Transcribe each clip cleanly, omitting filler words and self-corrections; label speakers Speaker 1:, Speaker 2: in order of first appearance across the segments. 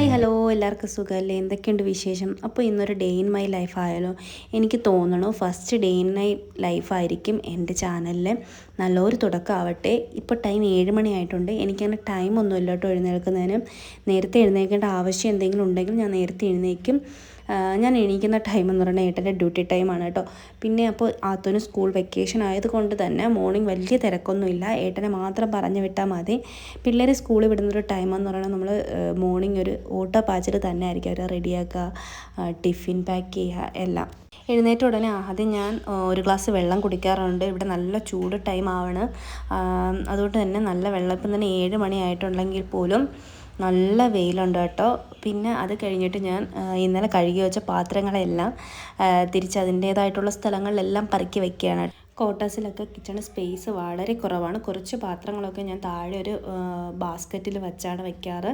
Speaker 1: Hi hello എല്ലാവർക്കും സുഖമല്ലേ? എന്തൊക്കെയുണ്ട് വിശേഷം? അപ്പോൾ ഇന്നൊരു ഡേ ഇൻ മൈ ലൈഫ് ആയാലോ? എനിക്ക് തോന്നണു ഫസ്റ്റ് ഡേ ഇൻ മൈ ലൈഫായിരിക്കും എൻ്റെ ചാനലിൽ. നല്ലൊരു തുടക്കമാവട്ടെ. ഇപ്പോൾ ടൈം 7 മണിയായിട്ടുണ്ട്. എനിക്കങ്ങനെ ടൈമൊന്നുമില്ല കേട്ടോ എഴുന്നേൽക്കുന്നതിന്. നേരത്തെ എഴുന്നേൽക്കേണ്ട ആവശ്യം എന്തെങ്കിലും ഉണ്ടെങ്കിൽ ഞാൻ നേരത്തെ എഴുന്നേൽക്കും. ഞാൻ എണീക്കുന്ന ടൈം എന്ന് പറയുന്നത് ഏട്ടൻ്റെ ഡ്യൂട്ടി ടൈമാണ് കേട്ടോ. പിന്നെ അപ്പോൾ ആത്തൂന് സ്കൂൾ വെക്കേഷൻ ആയതുകൊണ്ട് തന്നെ മോർണിംഗ് വലിയ തിരക്കൊന്നുമില്ല. ഏട്ടനെ മാത്രം പറഞ്ഞു വിട്ടാൽ മതി. പിള്ളേർ സ്കൂളിൽ വിടുന്നൊരു ടൈം എന്ന് പറയുന്നത് നമ്മൾ മോർണിംഗ് ഒരു ഓട്ടപ്പാച്ചിൽ തന്നെ ആയിരിക്കും. അവരെ റെഡിയാക്കുക, ടിഫിൻ പാക്ക് ചെയ്യുക എല്ലാം. എഴുന്നേറ്റ ഉടനെ ആദ്യം ഞാൻ ഒരു ഗ്ലാസ് വെള്ളം കുടിക്കാറുണ്ട്. ഇവിടെ നല്ല ചൂട് ടൈം ആവണം. അതുകൊണ്ട് തന്നെ നല്ല വെള്ളം. ഇപ്പം തന്നെ 7 മണി ആയിട്ടുണ്ടെങ്കിൽ പോലും നല്ല വെയിലുണ്ട് കേട്ടോ. പിന്നെ അത് കഴിഞ്ഞിട്ട് ഞാൻ ഇന്നലെ കഴുകി വെച്ച പാത്രങ്ങളെല്ലാം തിരിച്ച് അതിൻ്റേതായിട്ടുള്ള സ്ഥലങ്ങളിലെല്ലാം പറക്കി വയ്ക്കുകയാണ്. ക്വാർട്ടേഴ്സിലൊക്കെ കിച്ചൺ സ്പേസ് വളരെ കുറവാണ്. കുറച്ച് പാത്രങ്ങളൊക്കെ ഞാൻ താഴെ ഒരു ബാസ്ക്കറ്റിൽ വെച്ചാണ് വയ്ക്കാറ്.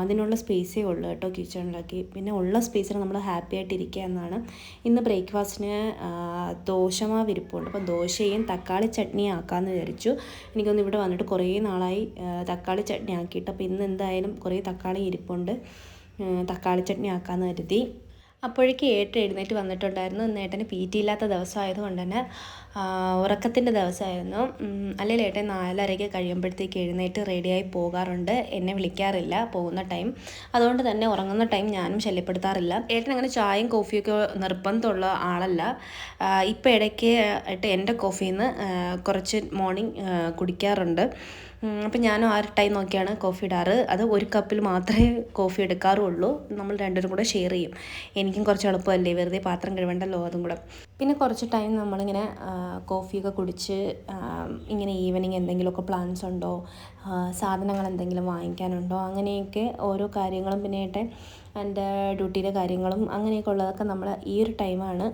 Speaker 1: അതിനുള്ള സ്പേസേ ഉള്ളൂ കേട്ടോ കിച്ചണിലൊക്കെ. പിന്നെ ഉള്ള സ്പേസിൽ നമ്മൾ ഹാപ്പി ആയിട്ട് ഇരിക്കുക എന്നാണ്. ഇന്ന് ബ്രേക്ക്ഫാസ്റ്റിന് ദോശമാവ് ഇരിപ്പുണ്ട്. അപ്പോൾ ദോശയും തക്കാളി ചട്നിയും ആക്കാമെന്ന് വിചാരിച്ചു. എനിക്കൊന്ന് ഇവിടെ വന്നിട്ട് കുറേ നാളായി തക്കാളി ചട്നി ആക്കിയിട്ട്. അപ്പോൾ ഇന്ന് എന്തായാലും കുറേ തക്കാളി ഇരിപ്പുണ്ട്. തക്കാളി ചട്നി ആക്കാമെന്ന് കരുതി. അപ്പോഴേക്ക് ഏട്ടൻ എഴുന്നേറ്റ് വന്നിട്ടുണ്ടായിരുന്നു. ഇന്ന് ഏട്ടന് PT ഇല്ലാത്ത ദിവസമായതുകൊണ്ട് തന്നെ ഉറക്കത്തിൻ്റെ ദിവസമായിരുന്നു. അല്ലെങ്കിൽ ഏട്ടൻ 4:30 കഴിയുമ്പോഴത്തേക്ക് എഴുന്നേറ്റ് റെഡിയായി പോകാറുണ്ട്. എന്നെ വിളിക്കാറില്ല പോകുന്ന ടൈം. അതുകൊണ്ട് തന്നെ ഉറങ്ങുന്ന ടൈം ഞാനും ശല്യപ്പെടുത്താറില്ല. ഏട്ടൻ അങ്ങനെ ചായയും കോഫിയൊക്കെ നിർബന്ധമുള്ള ആളല്ല. ഇപ്പോൾ ഇടയ്ക്ക് എൻ്റെ കോഫിയിൽ നിന്ന് കുറച്ച് മോർണിംഗ് കുടിക്കാറുണ്ട്. അപ്പം ഞാനും ആ ഒരു ടൈം നോക്കിയാണ് കോഫി ഇടാറ്. അത് ഒരു കപ്പിൽ മാത്രമേ കോഫി എടുക്കാറുള്ളൂ. നമ്മൾ രണ്ടുപേരും കൂടെ ഷെയർ ചെയ്യും. എനിക്കും കുറച്ച് എളുപ്പമല്ലേ, വെറുതെ പാത്രം കഴുകണ്ടല്ലോ അതും കൂടെ. പിന്നെ കുറച്ച് ടൈം നമ്മളിങ്ങനെ കോഫിയൊക്കെ കുടിച്ച് ഇങ്ങനെ ഈവനിങ് എന്തെങ്കിലുമൊക്കെ പ്ലാൻസ് ഉണ്ടോ, സാധനങ്ങൾ എന്തെങ്കിലും വാങ്ങിക്കാനുണ്ടോ, അങ്ങനെയൊക്കെ ഓരോ കാര്യങ്ങളും. പിന്നെ എൻ്റെ ഡ്യൂട്ടിയുടെ കാര്യങ്ങളും അങ്ങനെയൊക്കെ ഉള്ളതൊക്കെ നമ്മൾ ഈ ഒരു ടൈമാണ്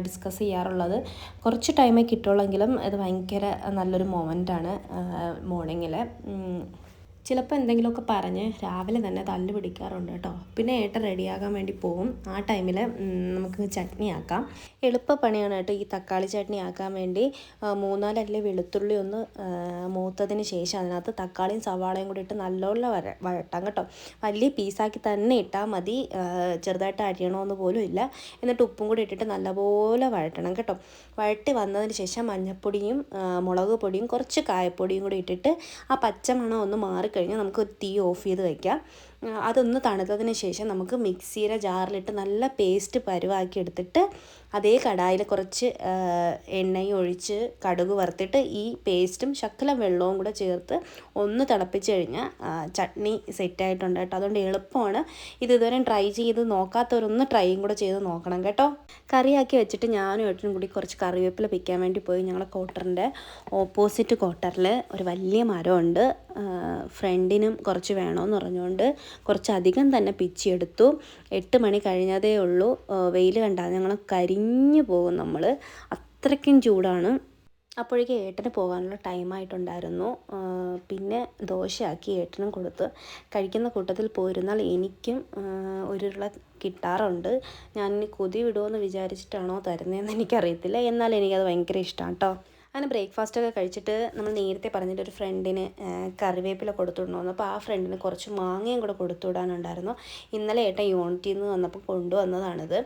Speaker 1: ഡിസ്കസ് ചെയ്യാറുള്ളത്. കുറച്ച് ടൈമേ കിട്ടുള്ളെങ്കിലും ഇത് ഭയങ്കര നല്ലൊരു മൊമെൻ്റാണ് മോർണിംഗിൽ. ചിലപ്പോൾ എന്തെങ്കിലുമൊക്കെ പറഞ്ഞ് രാവിലെ തന്നെ തല്ല് പിടിക്കാറുണ്ട് കേട്ടോ. പിന്നെ ഏട്ടൻ റെഡിയാകാൻ വേണ്ടി പോകും. ആ ടൈമിൽ നമുക്ക് ചട്നി ആക്കാം. എളുപ്പപ്പണിയാണ് കേട്ടോ ഈ തക്കാളി ചട്നി ആക്കാൻ വേണ്ടി. 3-4 അല്ലി വെളുത്തുള്ളി ഒന്ന് മൂത്തതിന് ശേഷം അതിനകത്ത് തക്കാളിയും സവാളയും കൂടി ഇട്ട് നല്ലോണം വഴട്ടാം കേട്ടോ. വലിയ പീസാക്കി തന്നെ ഇട്ടാൽ മതി, ചെറുതായിട്ട് അരിയണമെന്ന് പോലും ഇല്ല. എന്നിട്ട് ഉപ്പും കൂടി ഇട്ടിട്ട് നല്ലപോലെ വഴട്ടണം കേട്ടോ. വഴട്ടി വന്നതിന് ശേഷം മഞ്ഞൾപ്പൊടിയും മുളക് പൊടിയും കുറച്ച് കായപ്പൊടിയും കൂടി ഇട്ടിട്ട് ആ പച്ചമണം ഒന്ന് മാറിക്കഴിഞ്ഞാൽ നമുക്ക് തീ ഓഫ് ചെയ്ത് വയ്ക്കാം. അതൊന്ന് തണുത്തതിന് ശേഷം നമുക്ക് മിക്സിയുടെ ജാറിലിട്ട് നല്ല പേസ്റ്റ് പരുവാക്കി എടുത്തിട്ട് അതേ കടായിൽ കുറച്ച് എണ്ണയും ഒഴിച്ച് കടുക് വറുത്തിട്ട് ഈ പേസ്റ്റും ശകലം വെള്ളവും കൂടെ ചേർത്ത് ഒന്ന് തിളപ്പിച്ച് കഴിഞ്ഞാൽ ചട്നി സെറ്റായിട്ടുണ്ട് കേട്ടോ. അതുകൊണ്ട് എളുപ്പമാണ്. ഇതുവരെ ട്രൈ ചെയ്ത് നോക്കാത്തവരൊന്ന് ട്രൈയും കൂടെ ചെയ്ത് നോക്കണം കേട്ടോ. കറിയാക്കി വെച്ചിട്ട് ഞാനും ഏട്ടനും കൂടി കുറച്ച് കറിവേപ്പില പിക്കാൻ വേണ്ടി പോയി. ഞങ്ങളുടെ ക്വാർട്ടറിൻ്റെ ഓപ്പോസിറ്റ് ക്വാർട്ടറിൽ ഒരു വലിയ മരമുണ്ട്. ഫ്രണ്ടിനും കുറച്ച് വേണമെന്ന് പറഞ്ഞുകൊണ്ട് കുറച്ചധികം തന്നെ പിച്ചിയെടുത്തു. 8 മണി കഴിഞ്ഞതേ ഉള്ളൂ. വെയിൽ കണ്ടാൽ ഞങ്ങൾ കരിഞ്ഞു പോകും. നമ്മൾ അത്രയ്ക്കും ചൂടാണ്. അപ്പോഴേക്കും ഏട്ടന് പോകാനുള്ള ടൈമായിട്ടുണ്ടായിരുന്നു. പിന്നെ ദോശയാക്കി ഏട്ടനും കൊടുത്ത് കഴിക്കുന്ന കൂട്ടത്തിൽ പോയിരുന്നാൽ എനിക്കും ഒരുള്ള കിട്ടാറുണ്ട്. ഞാൻ ഇനി കൊതി വിടുമെന്ന് വിചാരിച്ചിട്ടാണോ തരുന്നതെന്ന് എനിക്കറിയത്തില്ല. എന്നാൽ എനിക്കത് ഭയങ്കര ഇഷ്ടമാണ് കേട്ടോ. അങ്ങനെ ബ്രേക്ക്ഫാസ്റ്റൊക്കെ കഴിച്ചിട്ട് നമ്മൾ നേരത്തെ പറഞ്ഞിട്ട് ഒരു ഫ്രണ്ടിന് കറിവേപ്പില കൊടുത്തുവിടണമെന്ന്. അപ്പോൾ ആ ഫ്രണ്ടിന് കുറച്ച് മാങ്ങയും കൂടെ കൊടുത്തുവിടാനുണ്ടായിരുന്നു. ഇന്നലെ ഏട്ടൻ യൂണിറ്റിയിൽ നിന്ന് വന്നപ്പോൾ കൊണ്ടുവന്നതാണിത്.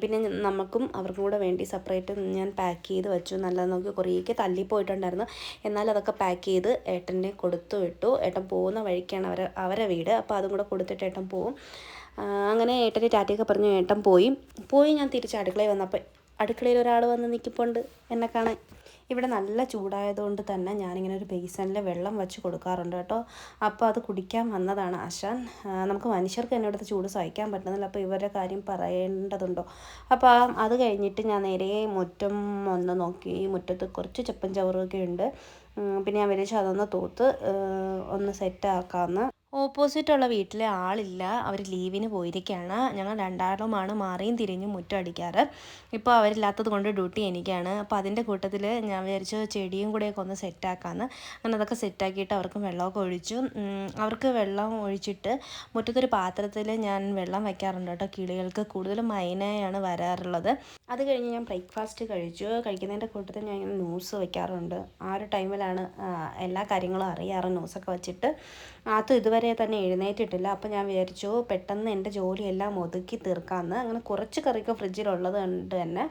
Speaker 1: പിന്നെ നമുക്കും അവർക്കും കൂടെ വേണ്ടി സെപ്പറേറ്റ് ഞാൻ പാക്ക് ചെയ്ത് വെച്ചു. നല്ലത് നോക്കി കുറേയൊക്കെ തല്ലിപ്പോയിട്ടുണ്ടായിരുന്നു. എന്നാലും അതൊക്കെ പാക്ക് ചെയ്ത് ഏട്ടനെ കൊടുത്തു വിട്ടു. ഏട്ടൻ പോകുന്ന വഴിക്കാണ് അവരെ വീട്. അപ്പോൾ അതും കൂടെ കൊടുത്തിട്ട് ഏട്ടൻ പോവും. അങ്ങനെ ഏട്ടൻ്റെ ടാറ്റയൊക്കെ പറഞ്ഞു ഏട്ടൻ പോയി ഞാൻ തിരിച്ച് അടുക്കളയിൽ വന്നപ്പോൾ അടുക്കളയിൽ ഒരാൾ വന്ന് നിൽക്കിപ്പുണ്ട് എന്നെ കാണാൻ. ഇവിടെ നല്ല ചൂടായതുകൊണ്ട് തന്നെ ഞാനിങ്ങനെ ഒരു ബേസണിൽ വെള്ളം വെച്ച് കൊടുക്കാറുണ്ട് കേട്ടോ. അപ്പോൾ അത് കുടിക്കാൻ വന്നതാണ് ആശാൻ. നമുക്ക് മനുഷ്യർക്ക് തന്നെ ഇവിടുത്തെ ചൂട് സഹിക്കാൻ പറ്റുന്നില്ല. അപ്പോൾ ഇവരുടെ കാര്യം പറയേണ്ടതുണ്ടോ. അപ്പോൾ അത് കഴിഞ്ഞിട്ട് ഞാൻ നേരെ മുറ്റം ഒന്ന് നോക്കി. മുറ്റത്ത് കുറച്ച് ചെപ്പൻ ചവറൊക്കെ ഉണ്ട്. പിന്നെ ഞാൻ വിചാരിച്ചു അതൊന്ന് തൂത്ത് ഒന്ന് സെറ്റാക്കാമെന്ന്. ഓപ്പോസിറ്റുള്ള വീട്ടിലെ ആളില്ല, അവർ ലീവിന് പോയിരിക്കുകയാണ്. ഞങ്ങൾ രണ്ടാളുമാണ് മാറിയും തിരിഞ്ഞും മുറ്റം അടിക്കാറ്. ഇപ്പോൾ അവരില്ലാത്തത് കൊണ്ട് ഡ്യൂട്ടി എനിക്കാണ്. അപ്പോൾ അതിൻ്റെ കൂട്ടത്തിൽ ഞാൻ വിചാരിച്ചു ചെടിയും കൂടെയൊക്കെ ഒന്ന് സെറ്റാക്കാമെന്ന്. അങ്ങനെ അതൊക്കെ സെറ്റാക്കിയിട്ട് അവർക്ക് വെള്ളമൊക്കെ ഒഴിച്ചു. അവർക്ക് വെള്ളം ഒഴിച്ചിട്ട് മുറ്റത്തൊരു പാത്രത്തിൽ ഞാൻ വെള്ളം വയ്ക്കാറുണ്ട് കേട്ടോ. കിളികൾക്ക് കൂടുതലും മൈനയാണ് വരാറുള്ളത്. അത് കഴിഞ്ഞ് ഞാൻ ബ്രേക്ക്ഫാസ്റ്റ് കഴിച്ചു. കഴിക്കുന്നതിൻ്റെ കൂട്ടത്തിൽ ഞാൻ ഇങ്ങനെ ന്യൂസ് വയ്ക്കാറുണ്ട്. ആ ഒരു ടൈമിലാണ് എല്ലാ കാര്യങ്ങളും അറിയാറ് ന്യൂസൊക്കെ വെച്ചിട്ട്. അതും ഇതുവരെ ഇതുവരെ തന്നെ എഴുന്നേറ്റിട്ടില്ല. അപ്പോൾ ഞാൻ വിചാരിച്ചു പെട്ടെന്ന് എൻ്റെ ജോലിയെല്ലാം ഒതുക്കി തീർക്കാമെന്ന്. അങ്ങനെ കുറച്ച് കറിയൊക്കെ ഫ്രിഡ്ജിലുള്ളത് കൊണ്ട് തന്നെ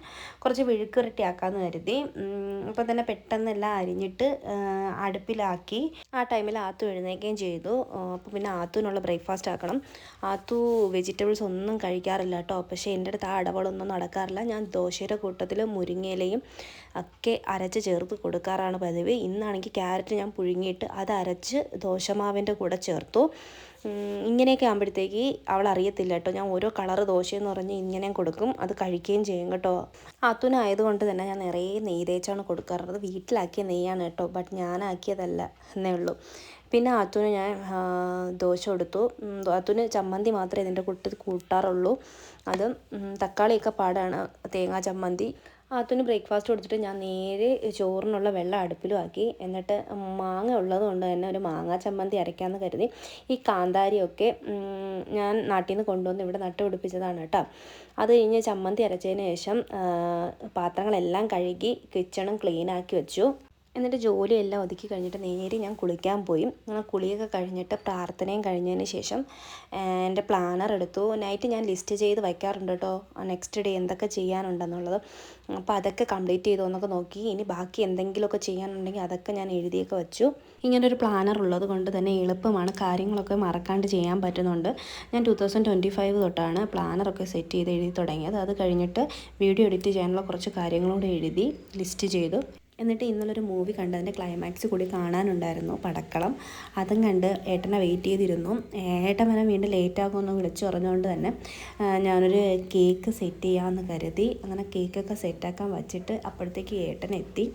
Speaker 1: കുറച്ച് വിഴുക്കുരട്ടിയാക്കാമെന്ന് കരുതി. അപ്പോൾ തന്നെ പെട്ടെന്ന് എല്ലാം അരിഞ്ഞിട്ട് അടുപ്പിലാക്കി. ആ ടൈമിൽ ആത്തു എഴുന്നേൽക്കുകയും ചെയ്തു. അപ്പോൾ പിന്നെ ആത്തുവിനുള്ള ബ്രേക്ക്ഫാസ്റ്റ് ആക്കണം. ആത്തു വെജിറ്റബിൾസ് ഒന്നും കഴിക്കാറില്ല കേട്ടോ. പക്ഷേ എൻ്റെ അടുത്ത് ആ ഇടപാടൊന്നും നടക്കാറില്ല. ഞാൻ ദോശയുടെ കൂട്ടത്തിൽ മുരിങ്ങയിലയും ഒക്കെ അരച്ച് ചേർത്ത് കൊടുക്കാറാണ് പതിവ്. ഇന്നാണെങ്കിൽ ക്യാരറ്റ് ഞാൻ പുഴുങ്ങിയിട്ട് അത് അരച്ച് ദോശമാവിൻ്റെ കൂടെ ചേർത്തു. ഇങ്ങനെയൊക്കെ ആകുമ്പോഴത്തേക്ക് അവൾ അറിയത്തില്ല കേട്ടോ. ഞാൻ ഓരോ കളറ് ദോശയെന്ന് പറഞ്ഞ് ഇങ്ങനെയും കൊടുക്കും, അത് കഴിക്കുകയും ചെയ്യും കേട്ടോ. ആത്തുനായതുകൊണ്ട് തന്നെ ഞാൻ നിറയെ നെയ്യ് തേച്ചാണ് കൊടുക്കാറുള്ളത്. വീട്ടിലാക്കിയ നെയ്യാണ് കേട്ടോ, ബട്ട് ഞാനാക്കിയതല്ല എന്നേ ഉള്ളൂ. പിന്നെ ആത്തുന് ഞാൻ ദോശ കൊടുത്തു. ആത്തുന് ചമ്മന്തി മാത്രമേ ഇതിൻ്റെ കൂട്ടാറുള്ളൂ. അത് തക്കാളിയൊക്കെ പാടാണ് തേങ്ങാ ചമ്മന്തി. ആത്തുന് ബ്രേക്ക്ഫാസ്റ്റ് കൊടുത്തിട്ട് ഞാൻ നേരെ ചോറിനുള്ള വെള്ളം അടുപ്പിലും ആക്കി. എന്നിട്ട് മാങ്ങ ഉള്ളത് കൊണ്ട് തന്നെ ഒരു മാങ്ങാ ചമ്മന്തി അരയ്ക്കാമെന്ന് കരുതി. ഈ കാന്താരിയൊക്കെ ഞാൻ നാട്ടിൽ നിന്ന് കൊണ്ടുവന്ന് ഇവിടെ നട്ടുപിടിപ്പിച്ചതാണ് കേട്ടോ. അത് കഴിഞ്ഞ് ചമ്മന്തി അരച്ചതിന് ശേഷം പാത്രങ്ങളെല്ലാം കഴുകി കിച്ചണും ക്ലീനാക്കി വെച്ചു. എന്നിട്ട് ജോലിയെല്ലാം ഒതുക്കി കഴിഞ്ഞിട്ട് നേരെ ഞാൻ കുളിക്കാൻ പോയി. അങ്ങനെ കുളിയൊക്കെ കഴിഞ്ഞിട്ട് പ്രാർത്ഥനയും കഴിഞ്ഞതിന് ശേഷം എൻ്റെ പ്ലാനർ എടുത്തു. നൈറ്റ് ഞാൻ ലിസ്റ്റ് ചെയ്ത് വയ്ക്കാറുണ്ട് കേട്ടോ, നെക്സ്റ്റ് ഡേ എന്തൊക്കെ ചെയ്യാനുണ്ടെന്നുള്ളത്. അപ്പോൾ അതൊക്കെ കംപ്ലീറ്റ് ചെയ്തോ എന്നൊക്കെ നോക്കി. ഇനി ബാക്കി എന്തെങ്കിലുമൊക്കെ ചെയ്യാനുണ്ടെങ്കിൽ അതൊക്കെ ഞാൻ എഴുതിയൊക്കെ വെച്ചു. ഇങ്ങനൊരു പ്ലാനർ ഉള്ളത് കൊണ്ട് തന്നെ എളുപ്പമാണ്, കാര്യങ്ങളൊക്കെ മറക്കാണ്ട് ചെയ്യാൻ പറ്റുന്നുണ്ട്. ഞാൻ 2025 തൊട്ടാണ് പ്ലാനറൊക്കെ സെറ്റ് ചെയ്ത് എഴുതി തുടങ്ങിയത്. അത് കഴിഞ്ഞിട്ട് വീഡിയോ എഡിറ്റ് ചെയ്യാനുള്ള കുറച്ച് കാര്യങ്ങളൂടെ എഴുതി ലിസ്റ്റ് ചെയ്തു. എന്നിട്ട് ഇന്നലൊരു മൂവി കണ്ട് അതിൻ്റെ ക്ലൈമാക്സ് കൂടി കാണാനുണ്ടായിരുന്നു, പടക്കളം. അതും കണ്ട് ഏട്ടനെ വെയിറ്റ് ചെയ്തിരുന്നു. ഏട്ടൻ വരെ വീണ്ടും ലേറ്റാകുമെന്ന് വിളിച്ചു പറഞ്ഞുകൊണ്ട് തന്നെ ഞാനൊരു കേക്ക് സെറ്റ് ചെയ്യാമെന്ന് കരുതി. അങ്ങനെ കേക്കൊക്കെ സെറ്റാക്കാൻ വച്ചിട്ട് അപ്പോഴത്തേക്ക് ഏട്ടനെത്തി.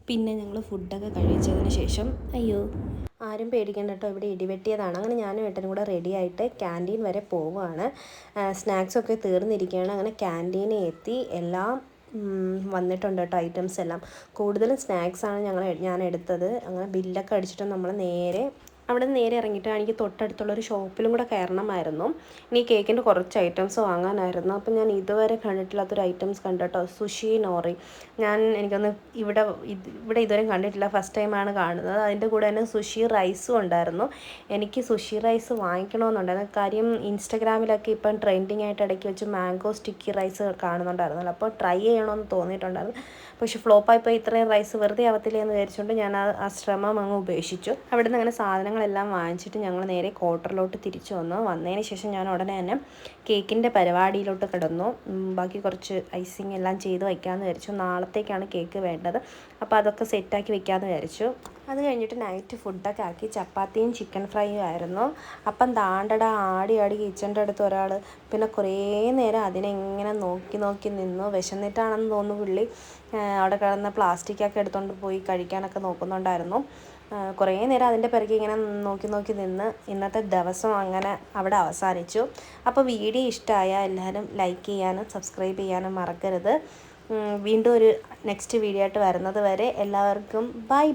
Speaker 1: പിന്നെ ഞങ്ങൾ ഫുഡൊക്കെ കഴിച്ചതിന് ശേഷം ആരും പേടിക്കേണ്ട കേട്ടോ, ഇവിടെ ഇടിവെട്ടിയതാണ്. അങ്ങനെ ഞാനും ഏട്ടനും കൂടെ റെഡി ആയിട്ട് ക്യാൻറ്റീൻ വരെ പോവുകയാണ്. സ്നാക്സൊക്കെ തീർന്നിരിക്കുകയാണ്. അങ്ങനെ ക്യാൻറ്റീനിൽ എത്തി. എല്ലാം വന്നിട്ടുണ്ട് കേട്ടോ, ഐറ്റംസ് എല്ലാം. കൂടുതലും സ്നാക്സാണ് ഞാൻ എടുത്തത്. അങ്ങനെ ബില്ലൊക്കെ അടിച്ചിട്ട് നമ്മൾ അവിടെ നിന്ന് നേരെ ഇറങ്ങിയിട്ട് എനിക്ക് തൊട്ടടുത്തുള്ളൊരു ഷോപ്പിലും കൂടെ കയറണമായിരുന്നു. ഇനി കേക്കിൻ്റെ കുറച്ച് ഐറ്റംസ് വാങ്ങാനായിരുന്നു. അപ്പം ഞാൻ ഇതുവരെ കണ്ടിട്ടില്ലാത്തൊരു ഐറ്റംസ് കണ്ടു കേട്ടോ, സുഷി നോറി. എനിക്കൊന്ന് ഇവിടെ ഇതുവരെ കണ്ടിട്ടില്ല, ഫസ്റ്റ് ടൈമാണ് കാണുന്നത്. അതിൻ്റെ കൂടെ തന്നെ സുഷി റൈസും ഉണ്ടായിരുന്നു. എനിക്ക് സുഷി റൈസ് വാങ്ങിക്കണമെന്നുണ്ടായിരുന്നു. കാര്യം ഇൻസ്റ്റഗ്രാമിലൊക്കെ ഇപ്പം ട്രെൻഡിങ് ആയിട്ട് ഇടയ്ക്ക് വെച്ച് മാംഗോ സ്റ്റിക്കി റൈസ് കാണുന്നുണ്ടായിരുന്നല്ലോ. അപ്പോൾ ട്രൈ ചെയ്യണമെന്ന് തോന്നിയിട്ടുണ്ടായിരുന്നു. പക്ഷെ ഫ്ലോപ്പായിപ്പോയി. ഇത്രയും റൈസ് വെറുതെ ആവത്തില്ല എന്ന് വിചാരിച്ചുകൊണ്ട് ഞാൻ ആ ശ്രമം അങ്ങ് ഉപേക്ഷിച്ചു. അവിടെ നിന്ന് അങ്ങനെ സാധനങ്ങളെല്ലാം വാങ്ങിച്ചിട്ട് ഞങ്ങൾ നേരെ ക്വാർട്ടറിലോട്ട് തിരിച്ചു വന്നതിന് ശേഷം ഞാൻ ഉടനെ തന്നെ കേക്കിൻ്റെ പരിപാടിയിലോട്ട് കിടന്നു. ബാക്കി കുറച്ച് ഐസിങ് എല്ലാം ചെയ്ത് വയ്ക്കാമെന്ന് വിചാരിച്ചു. നാളത്തേക്കാണ് കേക്ക് വേണ്ടത്. അപ്പോൾ അതൊക്കെ സെറ്റാക്കി വയ്ക്കാമെന്ന് വിചാരിച്ചു. അത് കഴിഞ്ഞിട്ട് നൈറ്റ് ഫുഡൊക്കെ ആക്കി. ചപ്പാത്തിയും ചിക്കൻ ഫ്രൈയും ആയിരുന്നു. അപ്പം താണ്ടട ആടി കിച്ചൻ്റെ അടുത്ത് ഒരാൾ. പിന്നെ കുറേ നേരം അതിനെങ്ങനെ നോക്കി നിന്നു. വിശന്നിട്ടാണെന്ന് തോന്നുന്നു പുള്ളി. അവിടെ കിടന്ന പ്ലാസ്റ്റിക്കൊക്കെ എടുത്തുകൊണ്ട് പോയി കഴിക്കാനൊക്കെ നോക്കുന്നുണ്ടായിരുന്നു. കുറേ നേരം അതിൻ്റെ പിറകെ ഇങ്ങനെ നോക്കി നിന്ന് ഇന്നത്തെ ദിവസം അങ്ങനെ അവിടെ അവസാനിച്ചു. അപ്പോൾ വീഡിയോ ഇഷ്ടമായാൽ എല്ലാവരും ലൈക്ക് ചെയ്യാനും സബ്സ്ക്രൈബ് ചെയ്യാനും മറക്കരുത്. വീണ്ടും ഒരു നെക്സ്റ്റ് വീഡിയോ ആയിട്ട് വരുന്നത് വരെ എല്ലാവർക്കും ബൈ.